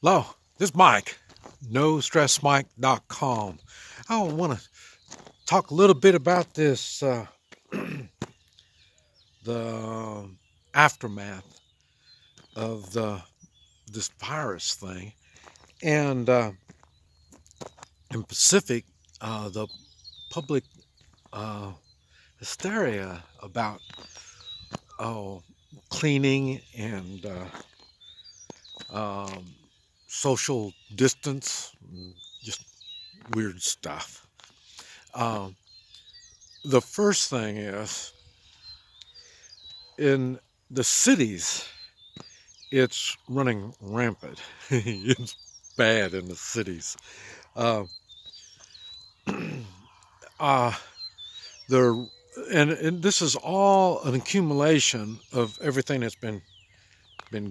Hello, this is Mike, NoStressMike.com. I want to talk a little bit about this, the aftermath of this virus thing, and in Pacific, the public uh, hysteria about oh, cleaning and um, social distance, just weird stuff. Um, the first thing is in the cities, it's running rampant. It's bad in the cities. Uh, uh, there, and this is all an accumulation of everything that's been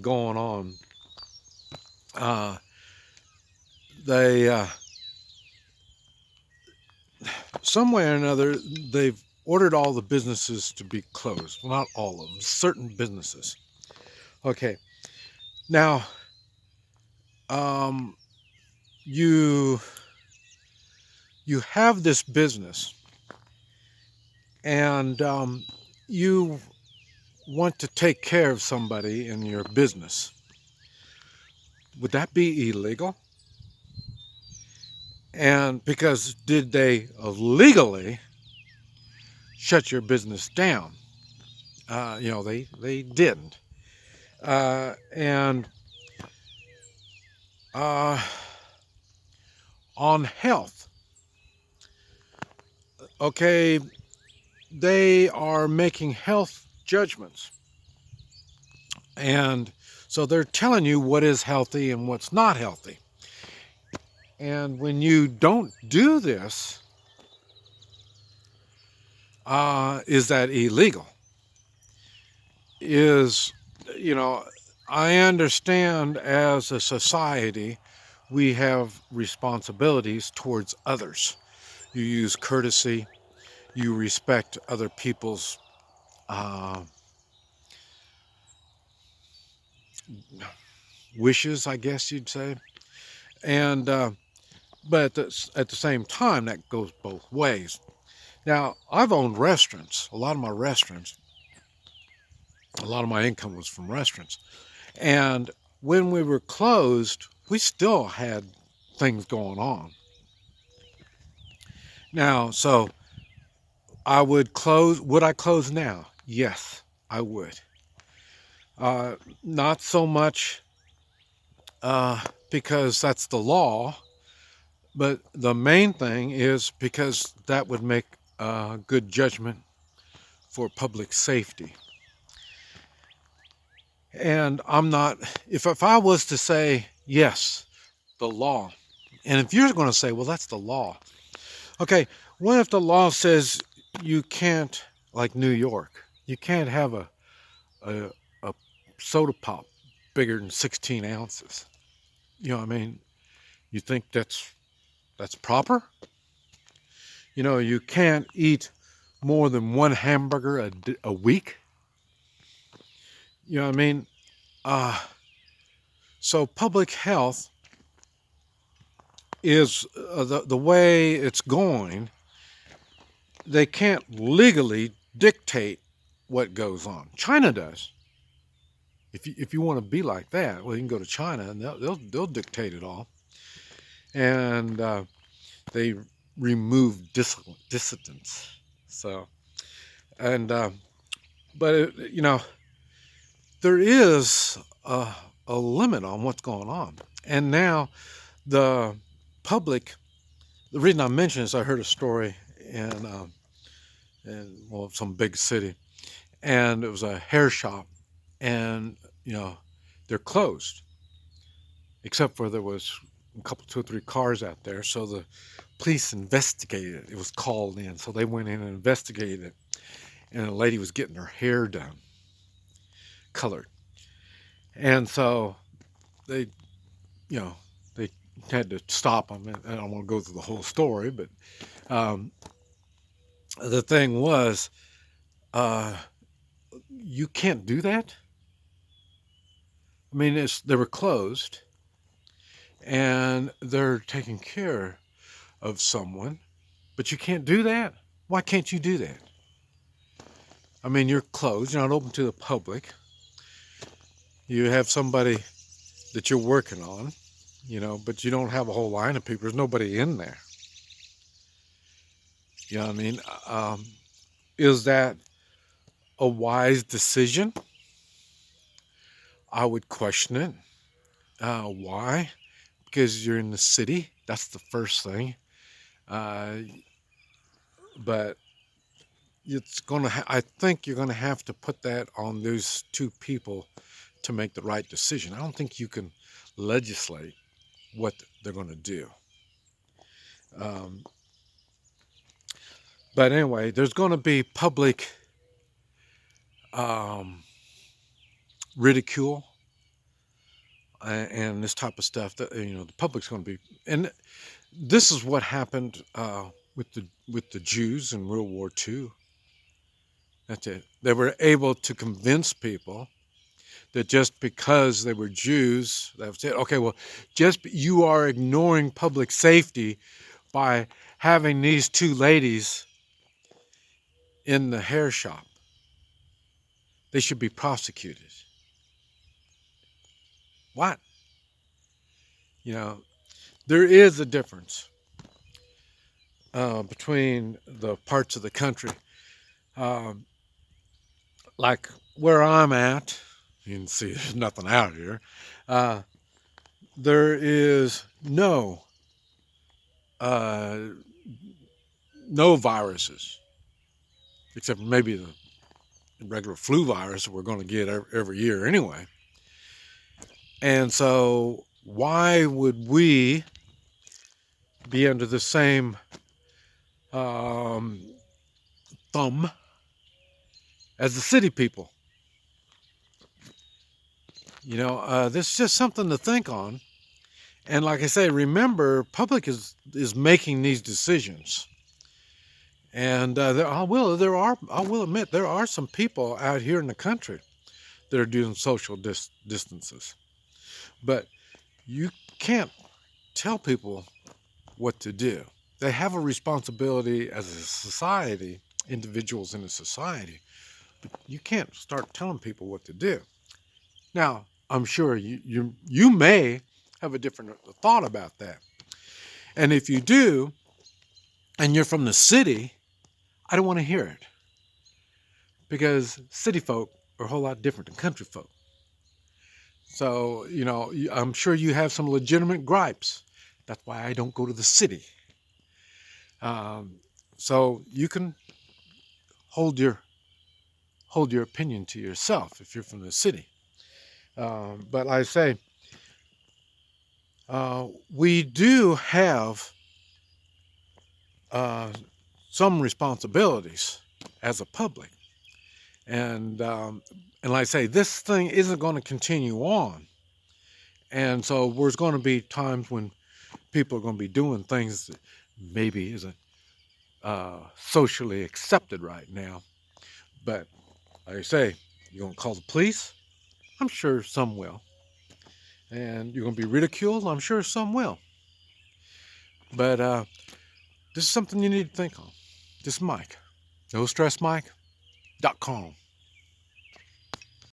going on. Uh, they some way or another they've ordered all the businesses to be closed. Well, not all of them, certain businesses. Okay, now um, you you have this business and you want to take care of somebody in your business. Would that be illegal? And because did they legally shut your business down? They didn't. And uh, on health, okay, they are making health judgments. And so they're telling you what is healthy and what's not healthy. And when you don't do this, is that illegal? Is, you know, I understand as a society, we have responsibilities towards others. You use courtesy, you respect other people's uh, wishes, I guess you'd say. And, but at the same time, that goes both ways. Now, I've owned restaurants, a lot of my income was from restaurants. And when we were closed, we still had things going on. Now, so I would close. Would I close now? Yes, I would. Not so much because that's the law, but the main thing is because that would make good judgment for public safety. And I'm not, if I was to say, yes, the law, and if you're going to say, well, that's the law. Okay, what if the law says you can't, like New York, you can't have a, a soda pop bigger than 16 ounces? You know what I mean? You think that's proper? You know, you can't eat more than one hamburger a week? You know what I mean? Uh, so public health is the way it's going. They can't legally dictate what goes on. China does. If you want to be like that, well, you can go to China and they'll dictate it all, and they remove dissidents. So and but there is a limit on what's going on, and now the public. The reason I mention this, I heard a story in well, some big city, and it was a hair shop, and they're closed except for there was a couple, two or three cars out there. So the police investigated it. It was called in, so they went in and investigated it, and a lady was getting her hair done, colored, and so they, you know, they had to stop them. And I don't want to go through the whole story, but um, the thing was, uh, you can't do that. I mean, they were closed, and they're taking care of someone, but you can't do that. Why can't you do that? I mean, you're closed, you're not open to the public. You have somebody that you're working on, but you don't have a whole line of people. There's nobody in there. You know what I mean? Um, is that a wise decision? I would question it. Why? Because you're in the city. That's the first thing. Uh, but I think you're gonna have to put that on those two people to make the right decision. I don't think you can legislate what they're gonna do. Um, but anyway, there's gonna be public um, ridicule and this type of stuff that the public's going to be. And this is what happened with the Jews in World War II. That's it. They were able to convince people that just because they were Jews, that was it. Okay, well, just you are ignoring public safety by having these two ladies in the hair shop. They should be prosecuted. What? You know, there is a difference between the parts of the country. Um, like where I'm at, you can see there's nothing out here. Uh, there is uh, no viruses, except maybe the regular flu virus we're going to get every year anyway. And so, why would we be under the same um, thumb as the city people? This is just something to think on. And like I say, remember, public is making these decisions. And I will admit, there are some people out here in the country that are doing social distances. But you can't tell people what to do. They have a responsibility as a society, individuals in a society, but you can't start telling people what to do. Now, I'm sure you may have a different thought about that. And if you do, and you're from the city, I don't want to hear it. Because city folk are a whole lot different than country folk. So, I'm sure you have some legitimate gripes. That's why I don't go to the city. Um, so you can hold your opinion to yourself if you're from the city. But like I say, we do have some responsibilities as a public, and like I say, this thing isn't going to continue on, and so there's going to be times when people are going to be doing things that maybe isn't socially accepted right now. But like I say, you're going to call the police? I'm sure some will. And you're going to be ridiculed? I'm sure some will. But this is something you need to think on. This is Mike. NoStressMike.com.